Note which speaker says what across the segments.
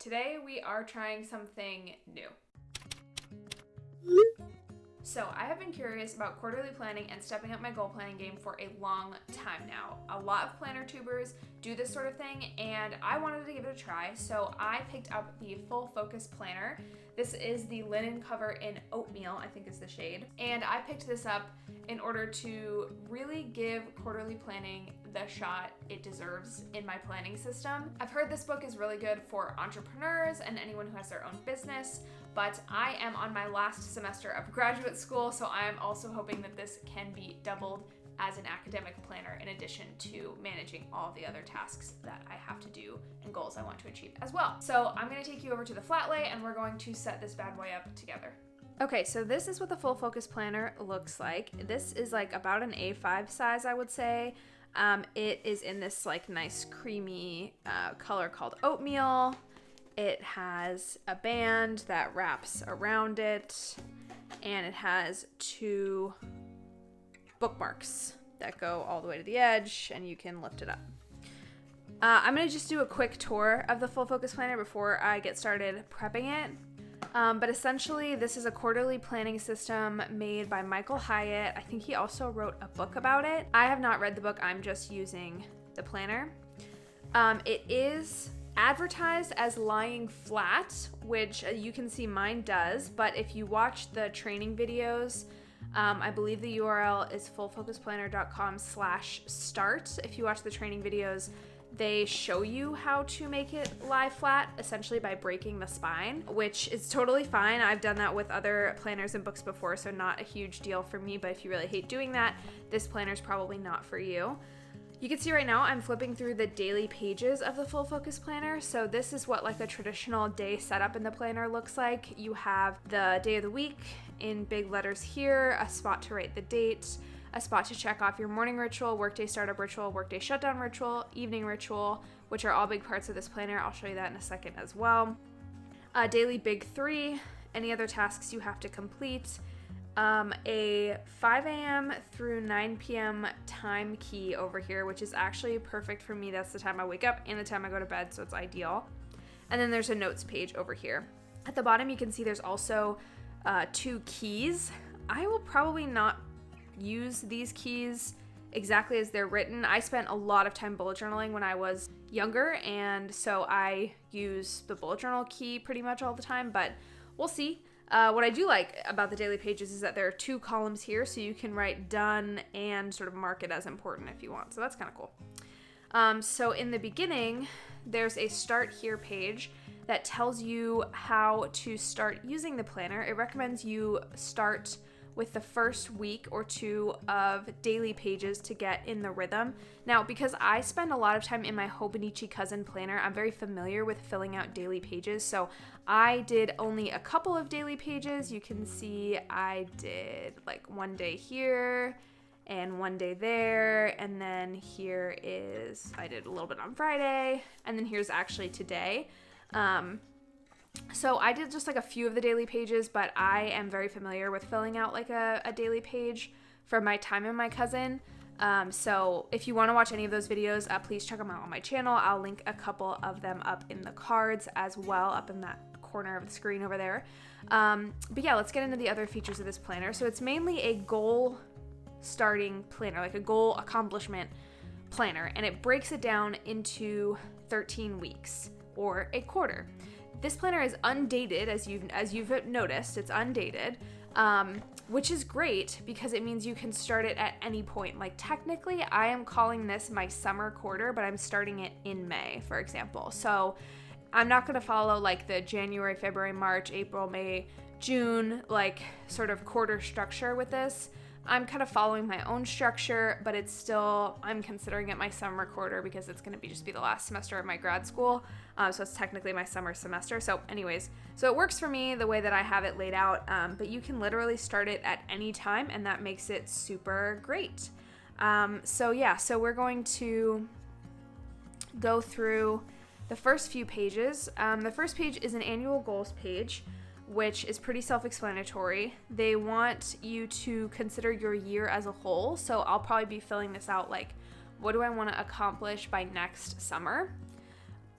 Speaker 1: Today we are trying something new. So I have been curious about quarterly planning and stepping up my goal planning game for a long time now. A lot of planner tubers do this sort of thing and I wanted to give it a try, so I picked up the Full Focus Planner. This is the linen cover in oatmeal, I think is the shade. And I picked this up in order to really give quarterly planning the shot it deserves in my planning system. I've heard this book is really good for entrepreneurs and anyone who has their own business, but I am on my last semester of graduate school, so I am also hoping that this can be doubled as an academic planner in addition to managing all the other tasks that I have to do and goals I want to achieve as well. So I'm going to take you over to the flat lay and we're going to set this bad boy up together. Okay, so this is what the Full Focus Planner looks like. This is like about an A5 size, I would say. It is in this like nice creamy color called oatmeal. It has a band that wraps around it, and it has 2 bookmarks that go all the way to the edge, and you can lift it up. I'm going to just do a quick tour of the Full Focus Planner before I get started prepping it. But essentially, this is a quarterly planning system made by Michael Hyatt. I think he also wrote a book about it. I have not read the book. I'm just using the planner. It is advertised as lying flat, which you can see mine does. But if you watch the training videos, I believe the URL is fullfocusplanner.com/start. If you watch the training videos, they show you how to make it lie flat, essentially by breaking the spine, which is totally fine. I've done that with other planners and books before, so not a huge deal for me, but if you really hate doing that, this planner is probably not for you. You can see right now I'm flipping through the daily pages of the Full Focus Planner. So this is what like a traditional day setup in the planner looks like. You have the day of the week in big letters here, a spot to write the date, a spot to check off your morning ritual, workday startup ritual, workday shutdown ritual, evening ritual, which are all big parts of this planner. I'll show you that in a second as well. Daily big 3, any other tasks you have to complete. A 5 a.m. through 9 p.m. time key over here, which is actually perfect for me. That's the time I wake up and the time I go to bed, so it's ideal. And then there's a notes page over here. At the bottom, you can see there's also 2 keys. I will probably not use these keys exactly as they're written. I spent a lot of time bullet journaling when I was younger, and so I use the bullet journal key pretty much all the time, but we'll see. What I do like about the daily pages is that there are 2 columns here, so you can write done and sort of mark it as important if you want. So that's kind of cool. So in the beginning, there's a start here page that tells you how to start using the planner. It recommends you start with the first week or 2 of daily pages to get in the rhythm. Now, because I spend a lot of time in my Hobonichi Cousin planner, I'm very familiar with filling out daily pages. So I did only a couple of daily pages. You can see I did like 1 day here and 1 day there. And then here is, I did a little bit on Friday. And then here's actually today. So I did just like a few of the daily pages, but I am very familiar with filling out like a daily page for my time in my cousin. So if you want to watch any of those videos, please check them out on my channel. I'll link a couple of them up in the cards as well, up in that corner of the screen over there. But yeah, let's get into the other features of this planner. So it's mainly a goal starting planner, like a goal accomplishment planner, and it breaks it down into 13 weeks or a quarter. This planner is undated, as you've noticed, it's undated, which is great because it means you can start it at any point. Like technically, I am calling this my summer quarter, but I'm starting it in May, for example. So I'm not going to follow like the January, February, March, April, May, June, like sort of quarter structure with this. I'm kind of following my own structure, but it's still, I'm considering it my summer quarter because it's going to just be the last semester of my grad school. So it's technically my summer semester. So anyways, so it works for me the way that I have it laid out, but you can literally start it at any time, and that makes it super great. So we're going to go through the first few pages. The first page is an annual goals page, which is pretty self-explanatory. They want you to consider your year as a whole. So I'll probably be filling this out like, what do I want to accomplish by next summer?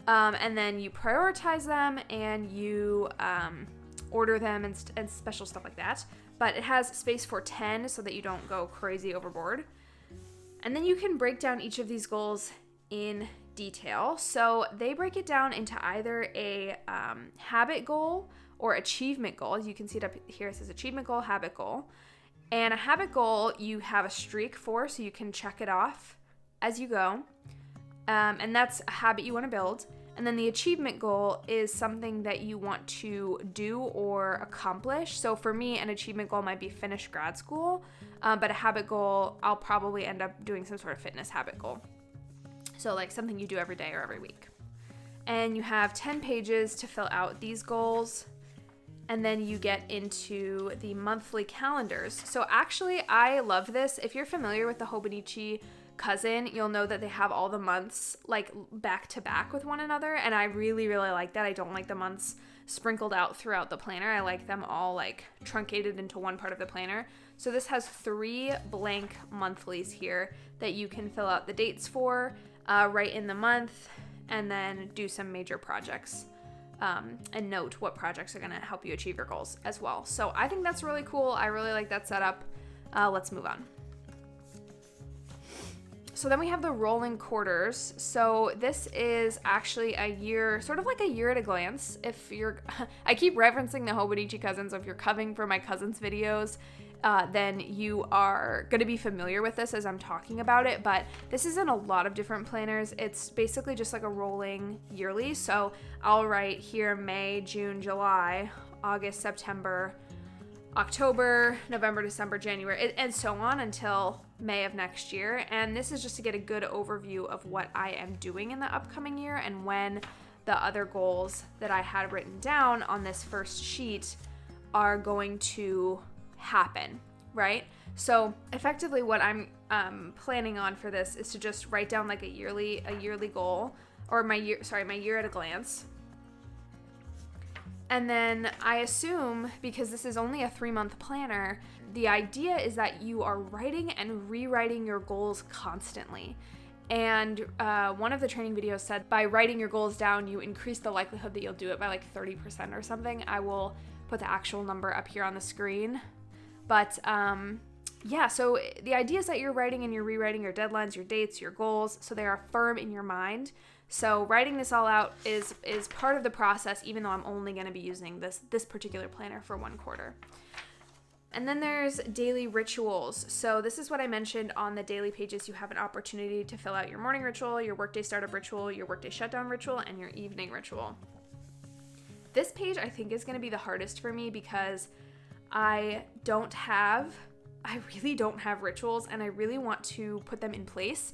Speaker 1: And then you prioritize them and you order them and special stuff like that. But it has space for 10 so that you don't go crazy overboard. And then you can break down each of these goals in detail. So they break it down into either a habit goal or achievement goal. You can see it up here, it says achievement goal, habit goal. And a habit goal you have a streak for, so you can check it off as you go. And that's a habit you want to build. And then the achievement goal is something that you want to do or accomplish. So for me, an achievement goal might be finish grad school, but a habit goal, I'll probably end up doing some sort of fitness habit goal. So like something you do every day or every week. And you have 10 pages to fill out these goals. And then you get into the monthly calendars. So actually, I love this. If you're familiar with the Hobonichi cousin, you'll know that they have all the months like back to back with one another. And I really, really like that. I don't like the months sprinkled out throughout the planner. I like them all like truncated into one part of the planner. So this has 3 blank monthlies here that you can fill out the dates for, write in the month, and then do some major projects. And note what projects are going to help you achieve your goals as well. So I think that's really cool. I really like that setup. Let's move on. So then we have the rolling quarters. So this is actually a year, sort of like a year at a glance. If you're, I keep referencing the Hobonichi cousins. So if you're coming for my cousins videos, then you are going to be familiar with this as I'm talking about it. But this is in a lot of different planners. It's basically just like a rolling yearly. So I'll write here May, June, July, August, September, October, November, December, January, and so on until May of next year. And this is just to get a good overview of what I am doing in the upcoming year and when the other goals that I had written down on this first sheet are going to happen, right? So effectively what I'm planning on for this is to just write down like a yearly goal, or my year at a glance. And then I assume, because this is only a 3-month planner, the idea is that you are writing and rewriting your goals constantly. And one of the training videos said by writing your goals down, you increase the likelihood that you'll do it by like 30% or something. I will put the actual number up here on the screen. But yeah, so the idea is that you're writing and you're rewriting your deadlines, your dates, your goals, so they are firm in your mind. So writing this all out is part of the process, even though I'm only going to be using this particular planner for 1 quarter. And then there's daily rituals. So this is what I mentioned on the daily pages. You have an opportunity to fill out your morning ritual, your workday startup ritual, your workday shutdown ritual, and your evening ritual. This page I think is going to be the hardest for me because I really don't have rituals and I really want to put them in place.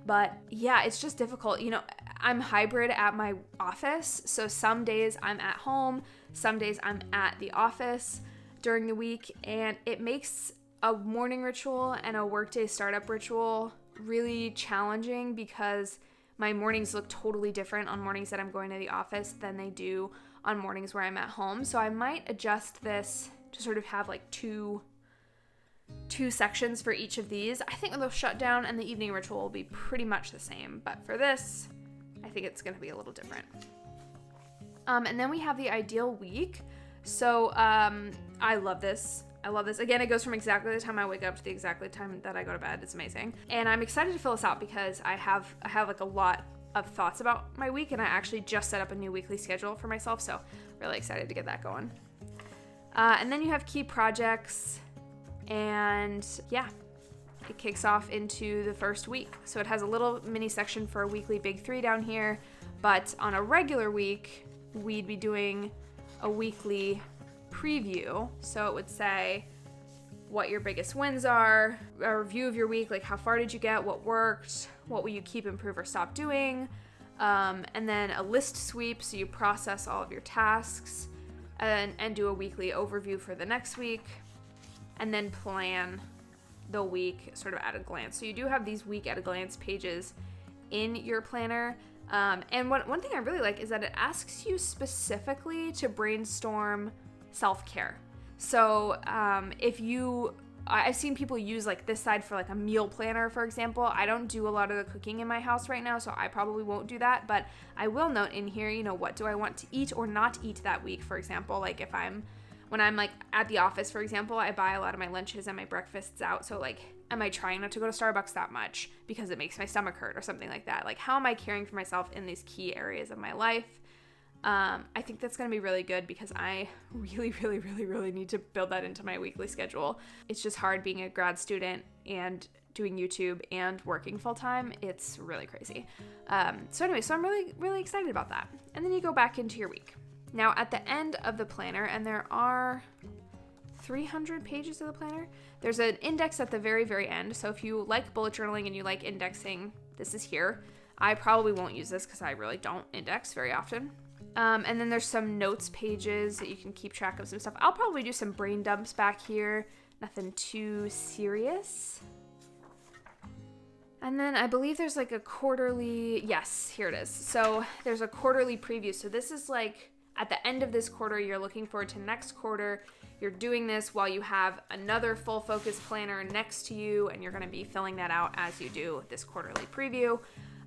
Speaker 1: But yeah, it's just difficult. You know, I'm hybrid at my office. So some days I'm at home, some days I'm at the office during the week. And it makes a morning ritual and a workday startup ritual really challenging because my mornings look totally different on mornings that I'm going to the office than they do on mornings where I'm at home. So I might adjust this to sort of have like two sections for each of these. I think the shutdown and the evening ritual will be pretty much the same, but for this, I think it's going to be a little different. And then we have the ideal week. So I love this. Again, it goes from exactly the time I wake up to the exactly time that I go to bed. It's amazing. And I'm excited to fill this out because I have like a lot of thoughts about my week, and I actually just set up a new weekly schedule for myself, so really excited to get that going. And then you have key projects. And yeah, it kicks off into the first week. So it has a little mini section for a weekly big 3 down here, but on a regular week, we'd be doing a weekly preview. So it would say what your biggest wins are, a review of your week, like how far did you get, what worked, what will you keep, improve, or stop doing, and then a list sweep, so you process all of your tasks and do a weekly overview for the next week. And then plan the week sort of at a glance. So you do have these week at a glance pages in your planner. And one thing I really like is that it asks you specifically to brainstorm self-care. So if you I've seen people use like this side for like a meal planner, for example. I don't do a lot of the cooking in my house right now, so I probably won't do that, but I will note in here, you know, what do I want to eat or not eat that week, for example. Like when I'm like at the office, for example, I buy a lot of my lunches and my breakfasts out. So like, am I trying not to go to Starbucks that much because it makes my stomach hurt or something like that? Like, how am I caring for myself in these key areas of my life? I think that's going to be really good because I really need to build that into my weekly schedule. It's just hard being a grad student and doing YouTube and working full time. It's really crazy. So I'm really excited about that. And then you go back into your week. Now at the end of the planner, and there are 300 pages of the planner, there's an index at the very end. So if you like bullet journaling and you like indexing, this is here. I probably won't use this because I really don't index very often. And then there's some notes pages that you can keep track of some stuff. I'll probably do some brain dumps back here. Nothing too serious. And then I believe there's like a quarterly, yes, here it is. So there's a quarterly preview. So this is like at the end of this quarter, you're looking forward to next quarter. You're doing this while you have another full focus planner next to you, and you're going to be filling that out as you do this quarterly preview.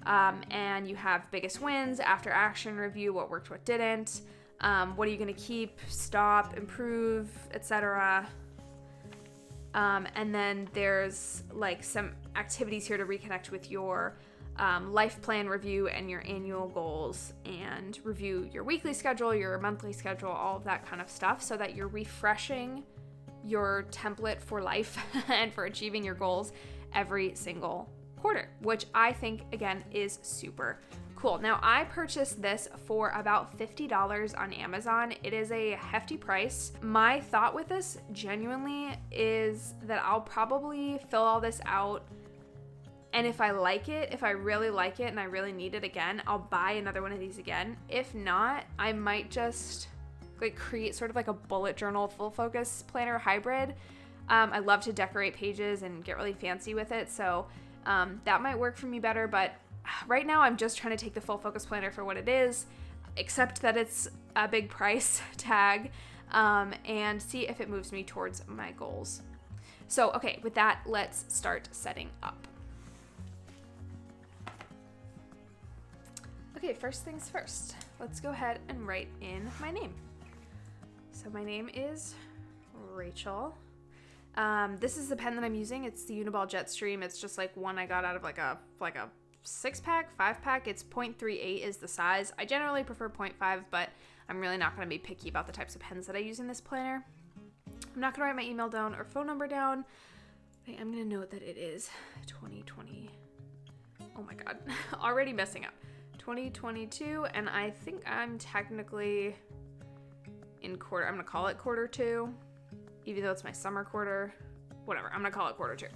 Speaker 1: And you have biggest wins, after action review, what worked, what didn't, what are you going to keep, stop, improve, etc. And then there's like some activities here to reconnect with your life plan review and your annual goals, and review your weekly schedule, your monthly schedule, all of that kind of stuff, so that you're refreshing your template for life and for achieving your goals every single quarter, which I think, again, is super cool. Now, I purchased this for about $50 on Amazon. It is a hefty price. My thought with this genuinely is that I'll probably fill all this out, and if I like it, if I really like it and I really need it again, I'll buy another one of these again. If not, I might just like create sort of like a bullet journal full focus planner hybrid. I love to decorate pages and get really fancy with it, so that might work for me better, but right now I'm just trying to take the full focus planner for what it is, accept that it's a big price tag, and see if it moves me towards my goals. So, okay, with that, let's start setting up. Okay, first things first, let's go ahead and write in my name. So my name is Rachel. This is the pen that I'm using. It's the Uniball Jetstream. It's just like one I got out of like a 6-pack, 5-pack. It's 0.38 is the size. I generally prefer 0.5, but I'm really not going to be picky about the types of pens that I use in this planner. I'm not going to write my email down or phone number down. I'm going to note that it is 2020. Oh my God, already messing up. 2022, and I think I'm technically in quarter. I'm going to call it quarter 2. Even though it's my summer quarter, whatever, I'm gonna call it quarter 2.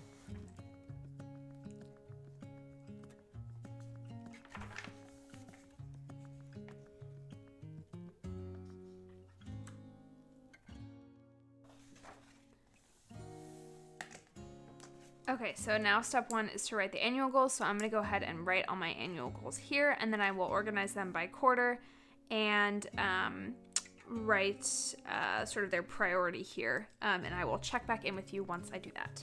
Speaker 1: Okay, so now step 1 is to write the annual goals. So I'm gonna go ahead and write all my annual goals here, and then I will organize them by quarter and write sort of their priority here, and I will check back in with you once I do that.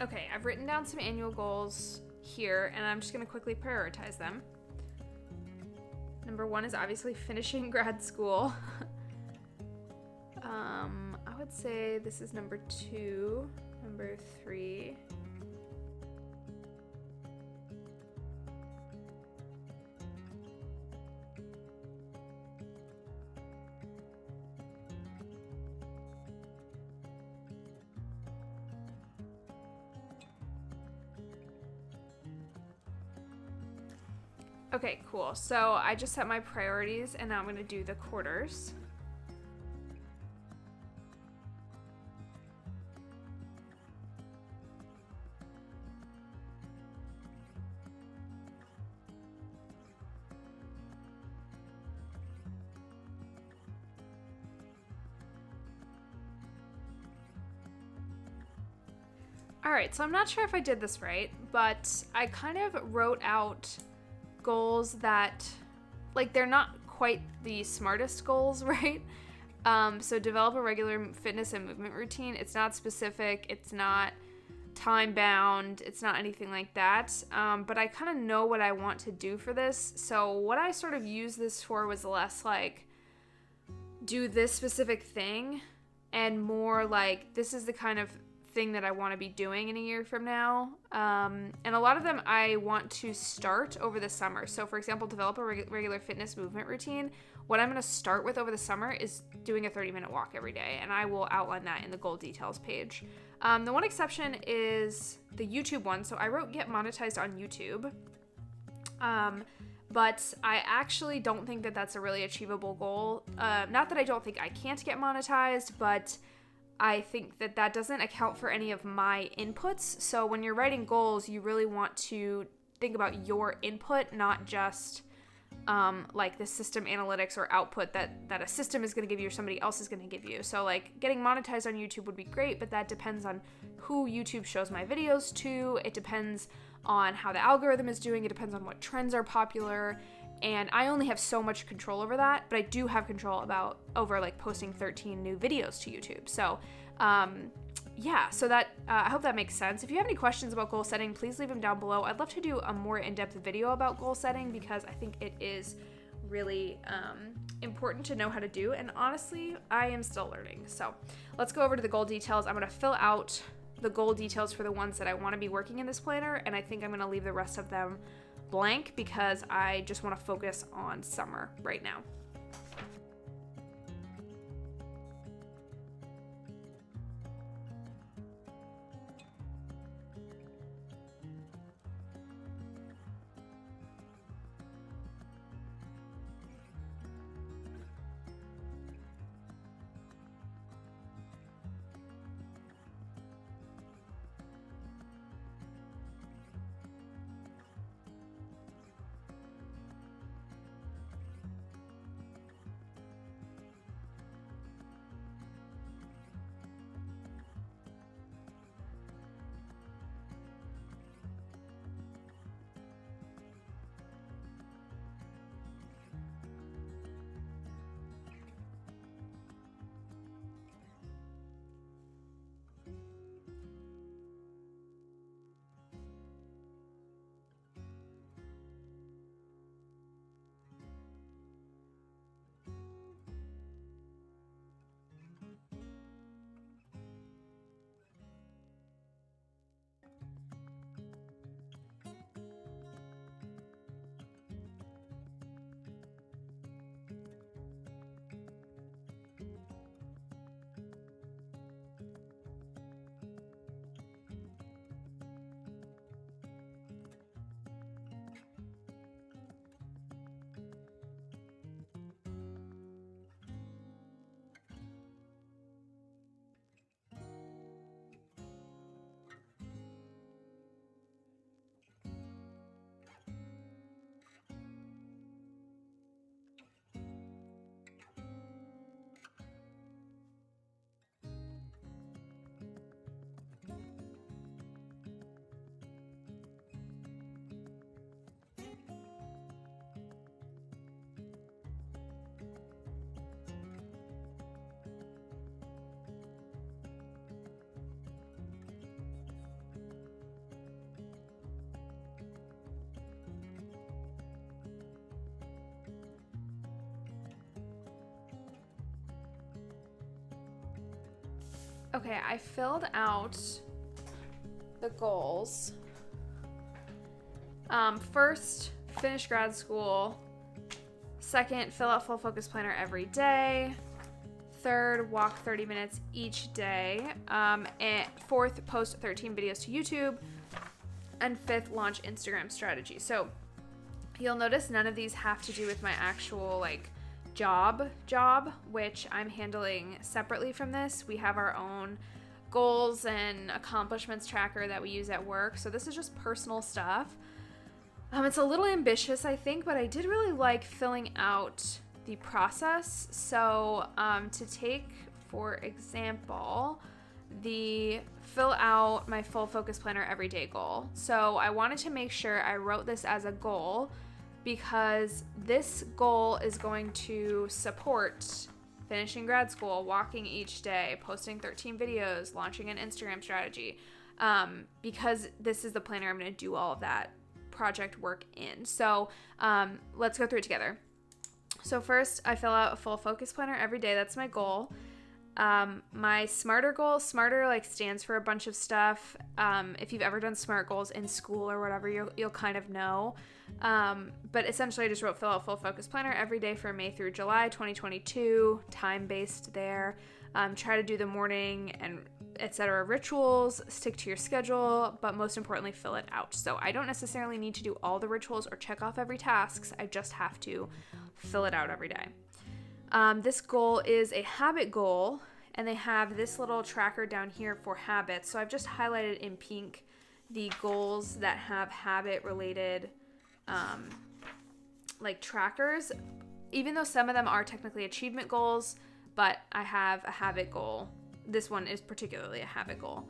Speaker 1: Okay, I've written down some annual goals here, and I'm just going to quickly prioritize them. Number 1 is obviously finishing grad school. I would say this is number 2, number 3. Okay, cool. So I just set my priorities, and now I'm going to do the quarters. All right, so I'm not sure if I did this right, but I kind of wrote out goals that, like, they're not quite the smartest goals, right? So develop a regular fitness and movement routine. It's not specific. It's not time bound. It's not anything like that. But I kind of know what I want to do for this. So what I sort of used this for was less like do this specific thing and more like this is the kind of thing that I want to be doing in a year from now. And a lot of them I want to start over the summer. So for example, develop a regular fitness movement routine. What I'm going to start with over the summer is doing a 30-minute walk every day, and I will outline that in the goal details page. The one exception is the YouTube one. So I wrote get monetized on YouTube. But I actually don't think that that's a really achievable goal. Not that I don't think I can't get monetized, but I think that that doesn't account for any of my inputs. So when you're writing goals, you really want to think about your input, not just like the system analytics or output that a system is going to give you or somebody else is going to give you. So like getting monetized on YouTube would be great, but that depends on who YouTube shows my videos to. It depends on how the algorithm is doing. It depends on what trends are popular. And I only have so much control over that, but I do have control over like posting 13 new videos to YouTube. So yeah, so that I hope that makes sense. If you have any questions about goal setting, please leave them down below. I'd love to do a more in-depth video about goal setting because I think it is really important to know how to do. And honestly, I am still learning. So let's go over to the goal details. I'm going to fill out the goal details for the ones that I want to be working in this planner. And I think I'm going to leave the rest of them blank because I just want to focus on summer right now. Okay, I filled out the goals. First, finish grad school. Second, fill out full focus planner every day. Third, walk 30 minutes each day. And fourth, post 13 videos to YouTube. And fifth, launch Instagram strategy. So you'll notice none of these have to do with my actual like job, which I'm handling separately from this. We have our own goals and accomplishments tracker that we use at work. So this is just personal stuff. It's a little ambitious, I think, but I did really like filling out the process. So to take, for example, the fill out my full focus planner everyday goal. So I wanted to make sure I wrote this as a goal because this goal is going to support finishing grad school, walking each day, posting 13 videos, launching an Instagram strategy, because this is the planner I'm going to do all of that project work in. So let's go through it together. So first, I fill out a full focus planner every day. That's my goal. My smarter goal, smarter like stands for a bunch of stuff. If you've ever done SMART goals in school or whatever, you'll kind of know. But essentially I just wrote fill out full focus planner every day for May through July 2022, time-based there. Try to do the morning and etc. rituals, stick to your schedule, but most importantly, fill it out. So I don't necessarily need to do all the rituals or check off every task. I just have to fill it out every day. This goal is a habit goal, and they have this little tracker down here for habits. So I've just highlighted in pink the goals that have habit related like trackers, even though some of them are technically achievement goals, but I have a habit goal. This one is particularly a habit goal.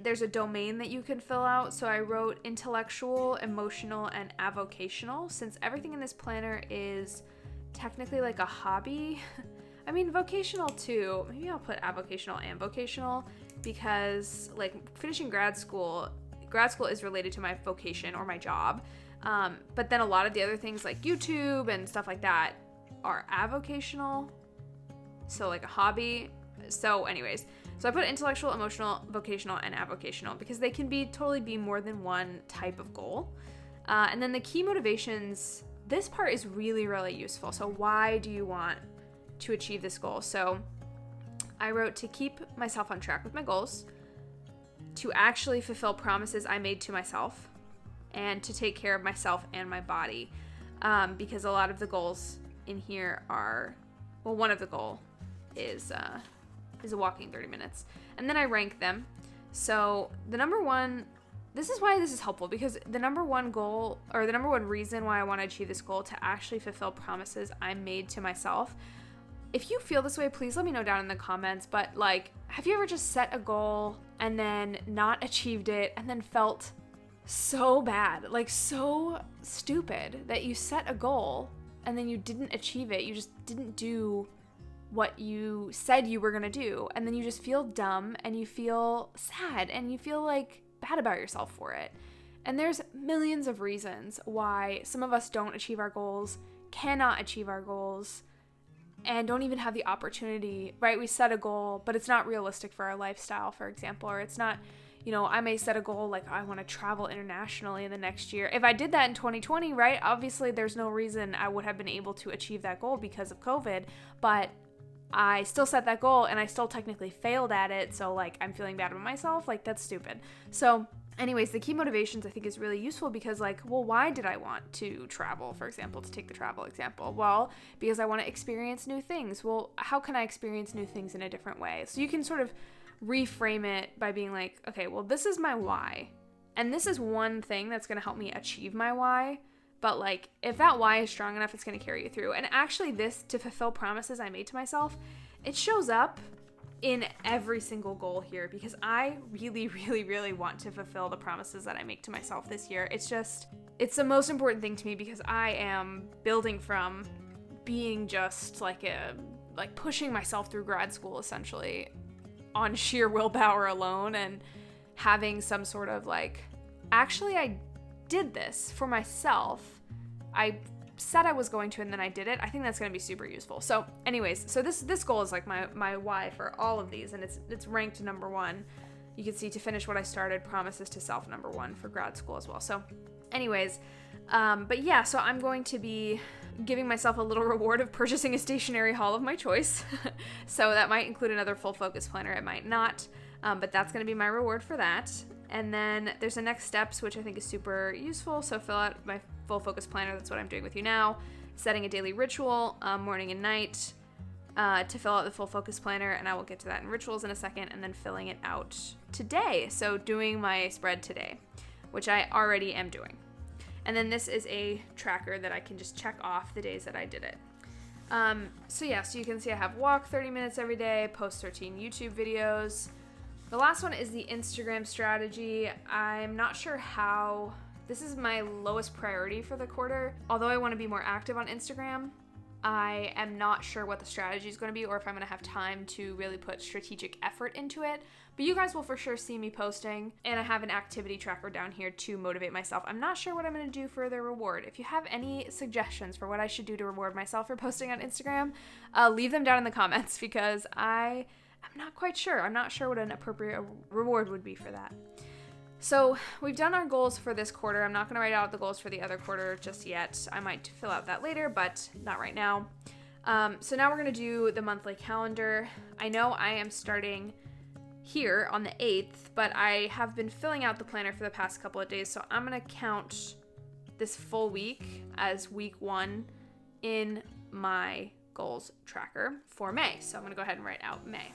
Speaker 1: There's a domain that you can fill out. So I wrote intellectual, emotional, and avocational, since everything in this planner is technically like a hobby. I mean, vocational too. Maybe I'll put avocational and vocational because like finishing grad school is related to my vocation or my job. But then a lot of the other things like YouTube and stuff like that are avocational. So like a hobby. So anyways, so I put intellectual, emotional, vocational, and avocational because they can totally be more than one type of goal. And then the key motivations, this part is really, really useful. So why do you want to achieve this goal? So I wrote to keep myself on track with my goals, to actually fulfill promises I made to myself, and to take care of myself and my body. Because a lot of the goals in here are, well, one of the goal is walking 30 minutes. And then I rank them. So the number one, this is why this is helpful, because the number one goal, or the number one reason why I want to achieve this goal, to actually fulfill promises I made to myself. If you feel this way, please let me know down in the comments. But like, have you ever just set a goal and then not achieved it and then felt so bad, like so stupid that you set a goal and then you didn't achieve it? You just didn't do what you said you were gonna do, and then you just feel dumb and you feel sad and you feel like bad about yourself for it. And there's millions of reasons why some of us don't achieve our goals, cannot achieve our goals, and don't even have the opportunity, right? We set a goal, but it's not realistic for our lifestyle, for example, or it's not, you know, I may set a goal like I want to travel internationally in the next year. If I did that in 2020, right, obviously there's no reason I would have been able to achieve that goal because of COVID, but I still set that goal and I still technically failed at it. So like, I'm feeling bad about myself. Like, that's stupid. So anyways, the key motivations I think is really useful because like, well, why did I want to travel, for example, to take the travel example? Well, because I want to experience new things. Well, how can I experience new things in a different way? So you can sort of reframe it by being like, okay, well, this is my why. And this is one thing that's going to help me achieve my why. But like, if that why is strong enough, it's going to carry you through. And actually this, to fulfill promises I made to myself, it shows up in every single goal here because I really, really, really want to fulfill the promises that I make to myself this year. It's the most important thing to me because I am building from being just like pushing myself through grad school essentially on sheer willpower alone, and having some sort of like, actually I did this for myself. I said I was going to, and then I did it. I think that's going to be super useful. So anyways, so this goal is like my why for all of these, and it's ranked number 1. You can see to finish what I started, promises to self, number 1 for grad school as well. So anyways, but yeah, so I'm going to be giving myself a little reward of purchasing a stationery haul of my choice. So that might include another full focus planner. It might not, but that's going to be my reward for that. And then there's the next steps, which I think is super useful. So fill out my full focus planner. That's what I'm doing with you now. Setting a daily ritual, morning and night, to fill out the full focus planner. And I will get to that in rituals in a second. And then filling it out today. So doing my spread today, which I already am doing. And then this is a tracker that I can just check off the days that I did it. So yeah, so you can see I have walk 30 minutes every day, post 13 YouTube videos. The last one is the Instagram strategy. I'm not sure how, this is my lowest priority for the quarter. Although I want to be more active on Instagram, I am not sure what the strategy is going to be or if I'm going to have time to really put strategic effort into it. But you guys will for sure see me posting, and I have an activity tracker down here to motivate myself. I'm not sure what I'm going to do for the reward. If you have any suggestions for what I should do to reward myself for posting on Instagram, leave them down in the comments because I'm not quite sure. I'm not sure what an appropriate reward would be for that. So we've done our goals for this quarter. I'm not going to write out the goals for the other quarter just yet. I might fill out that later, but not right now. So now we're going to do the monthly calendar. I know I am starting here on the 8th, but I have been filling out the planner for the past couple of days, so I'm going to count this full week as week 1 in my goals tracker for May. So I'm going to go ahead and write out May.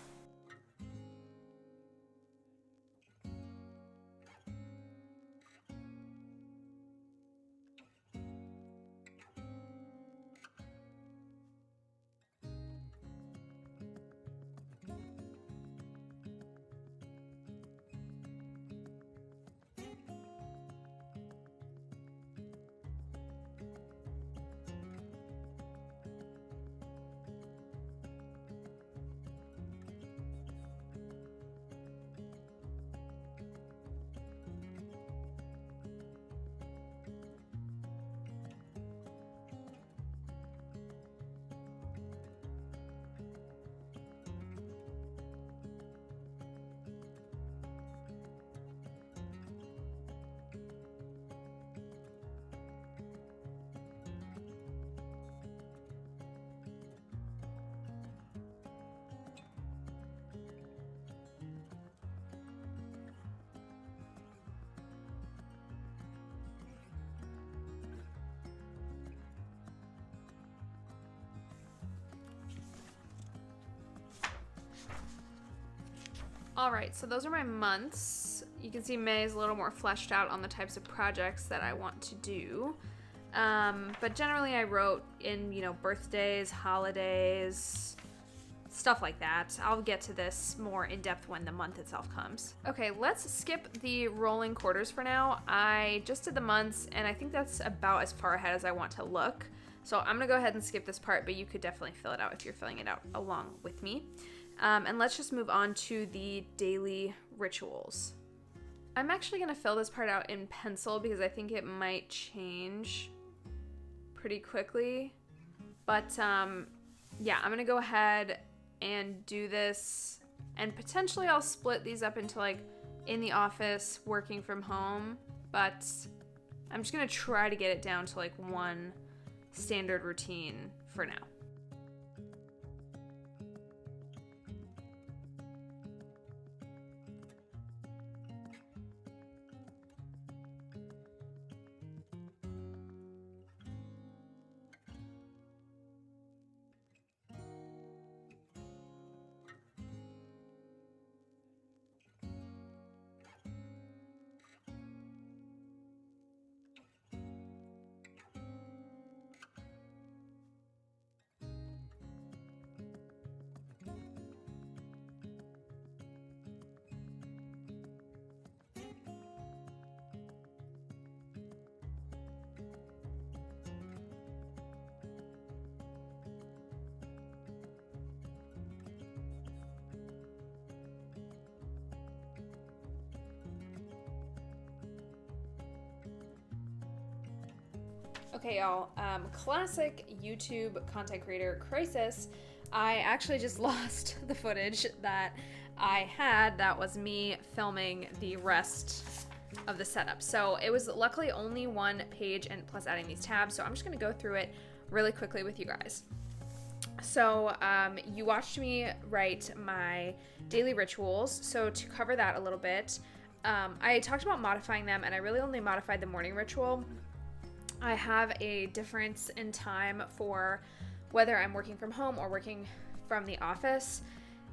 Speaker 1: All right, so those are my months. You can see May is a little more fleshed out on the types of projects that I want to do. But generally I wrote in, birthdays, holidays, stuff like that. I'll get to this more in depth when the month itself comes. Okay, let's skip the rolling quarters for now. I just did the months, and I think that's about as far ahead as I want to look. So I'm gonna go ahead and skip this part, but you could definitely fill it out if you're filling it out along with me. And let's just move on to the daily rituals. I'm actually going to fill this part out in pencil because I think it might change pretty quickly. But yeah, I'm going to go ahead and do this. And potentially I'll split these up into like in the office, working from home. But I'm just going to try to get it down to like one standard routine for now. Okay, y'all, classic YouTube content creator crisis. I actually just lost the footage that I had. That was me filming the rest of the setup. So it was luckily only one page and plus adding these tabs. So I'm just gonna go through it really quickly with you guys. So you watched me write my daily rituals. So to cover that a little bit, I talked about modifying them, and I really only modified the morning ritual. I have a difference in time for whether I'm working from home or working from the office,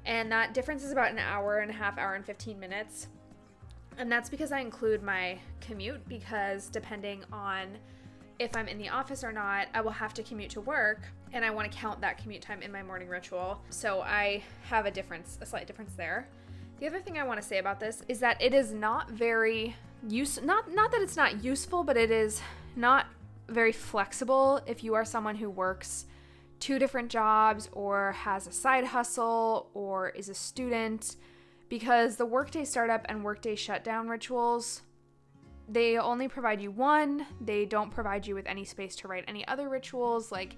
Speaker 1: and that difference is about an hour and a half, hour and 15 minutes. And that's because I include my commute, because depending on if I'm in the office or not, I will have to commute to work, and I want to count that commute time in my morning ritual. So I have a slight difference there. The other thing I want to say about this is that it is not very not that it's not useful, but it is not very flexible if you are someone who works 2 different jobs or has a side hustle or is a student, because the workday startup and workday shutdown rituals, they only provide you one. They don't provide you with any space to write any other rituals. Like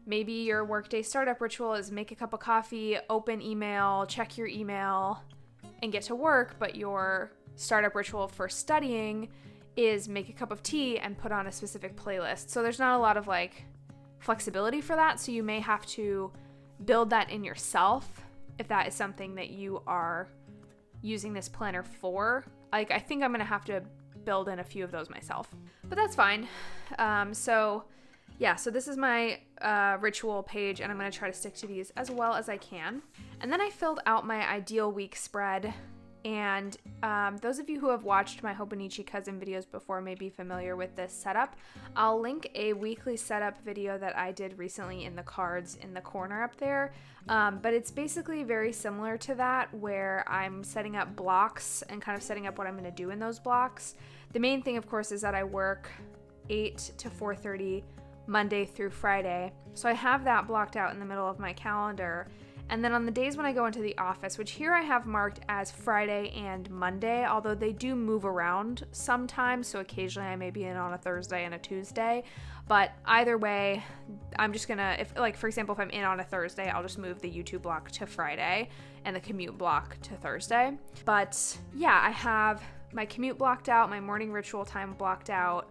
Speaker 1: maybe your workday startup ritual is make a cup of coffee, open email, check your email, and get to work, but your startup ritual for studying is make a cup of tea and put on a specific playlist. So there's not a lot of like flexibility for that. So you may have to build that in yourself if that is something that you are using this planner for. Like I think I'm gonna have to build in a few of those myself, but that's fine. So this is my ritual page, and I'm going to try to stick to these as well as I can. And then I filled out my ideal week spread, and those of you who have watched my Hobonichi cousin videos before may be familiar with this setup. I'll link a weekly setup video that I did recently in the cards in the corner up there, but it's basically very similar to that, where I'm setting up blocks and kind of setting up what I'm going to do in those blocks. The main thing, of course, is that I work 8 to 4:30 Monday through Friday. So I have that blocked out in the middle of my calendar. And then on the days when I go into the office, which here I have marked as Friday and Monday, although they do move around sometimes, so occasionally I may be in on a Thursday and a Tuesday. But either way, I'm just gonna, for example, if I'm in on a Thursday, I'll just move the YouTube block to Friday and the commute block to Thursday. But yeah, I have my commute blocked out, my morning ritual time blocked out,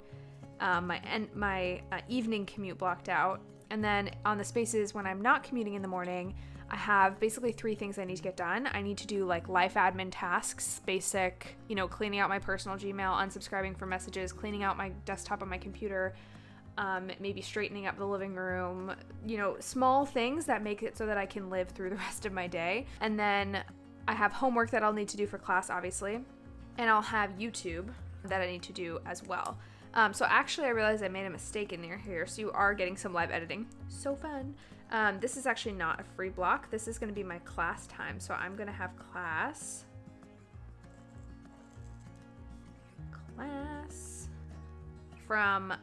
Speaker 1: my evening commute blocked out, and then on the spaces when I'm not commuting in the morning, I have basically 3 things I need to get done. I need to do like life admin tasks, basic, cleaning out my personal Gmail, unsubscribing from messages, cleaning out my desktop on my computer, maybe straightening up the living room, small things that make it so that I can live through the rest of my day. And then I have homework that I'll need to do for class, obviously, and I'll have YouTube that I need to do as well. So actually I realized I made a mistake in here, so you are getting some live editing. So fun. This is actually not a free block. This is going to be my class time. So I'm going to have class from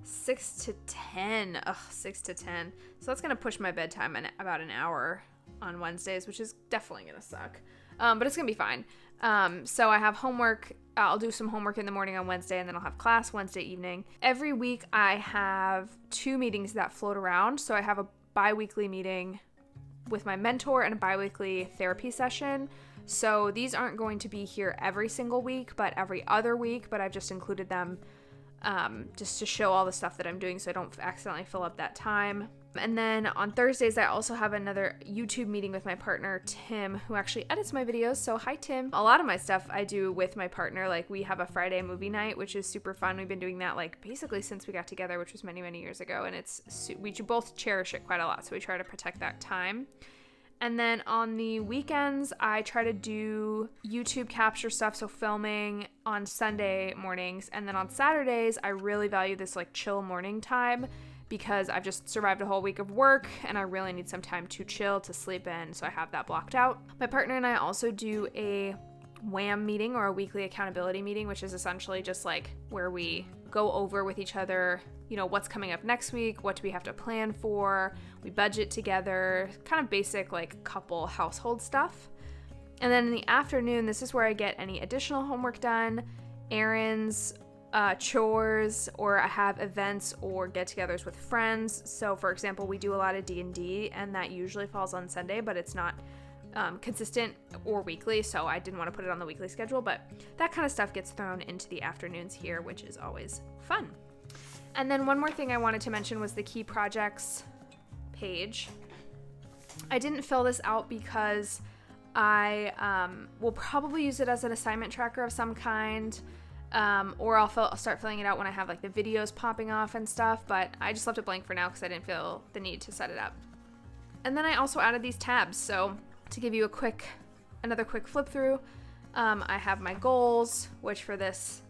Speaker 1: 6 to 10. 6 to 10. So that's going to push my bedtime in about an hour on Wednesdays, which is definitely going to suck. But it's going to be fine. So I have homework. I'll do some homework in the morning on Wednesday, and then I'll have class Wednesday evening. Every week I have 2 meetings that float around. So I have a bi-weekly meeting with my mentor and a bi-weekly therapy session. So these aren't going to be here every single week, but every other week. But I've just included them just to show all the stuff that I'm doing so I don't accidentally fill up that time. And then on Thursdays, I also have another YouTube meeting with my partner, Tim, who actually edits my videos. So hi, Tim. A lot of my stuff I do with my partner. Like we have a Friday movie night, which is super fun. We've been doing that like basically since we got together, which was many, many years ago. And we both cherish it quite a lot. So we try to protect that time. And then on the weekends, I try to do YouTube capture stuff, so filming on Sunday mornings. And then on Saturdays, I really value this like chill morning time because I've just survived a whole week of work and I really need some time to chill, to sleep in, so I have that blocked out. My partner and I also do a WAM meeting, or a weekly accountability meeting, which is essentially just like where we go over with each other, what's coming up next week, what do we have to plan for, we budget together, kind of basic like couple household stuff. And then in the afternoon, this is where I get any additional homework done, errands, chores, or I have events or get-togethers with friends. So for example, we do a lot of D&D, and that usually falls on Sunday, but it's not consistent or weekly, so I didn't want to put it on the weekly schedule, but that kind of stuff gets thrown into the afternoons here, which is always fun. And then one more thing I wanted to mention was the key projects page. I didn't fill this out because I will probably use it as an assignment tracker of some kind, or I'll start filling it out when I have like the videos popping off and stuff, but I just left it blank for now because I didn't feel the need to set it up. And then I also added these tabs, so to give you another quick flip through, I have my goals, which for this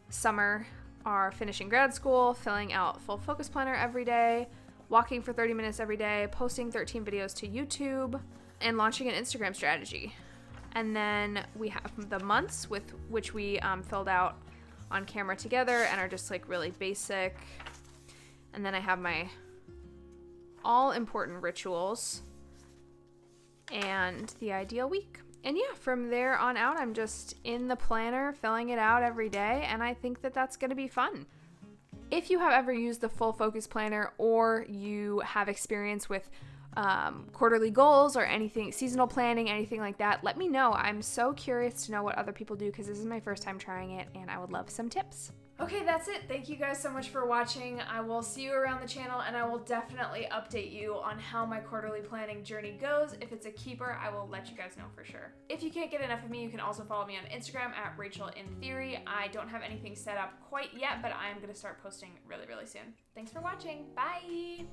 Speaker 1: summer are finishing grad school, filling out full focus planner every day, walking for 30 minutes every day, posting 13 videos to YouTube, and launching an Instagram strategy. And then we have the months with which we filled out on camera together and are just like really basic. And then I have my all important rituals and the ideal week. And yeah, from there on out, I'm just in the planner, filling it out every day, and I think that that's going to be fun. If you have ever used the full focus planner, or you have experience with quarterly goals or anything, seasonal planning, anything like that, let me know. I'm so curious to know what other people do, because this is my first time trying it, and I would love some tips. Okay, that's it. Thank you guys so much for watching. I will see you around the channel, and I will definitely update you on how my quarterly planning journey goes. If it's a keeper, I will let you guys know for sure. If you can't get enough of me, you can also follow me on Instagram at RachelInTheory. I don't have anything set up quite yet, but I'm going to start posting really, really soon. Thanks for watching. Bye!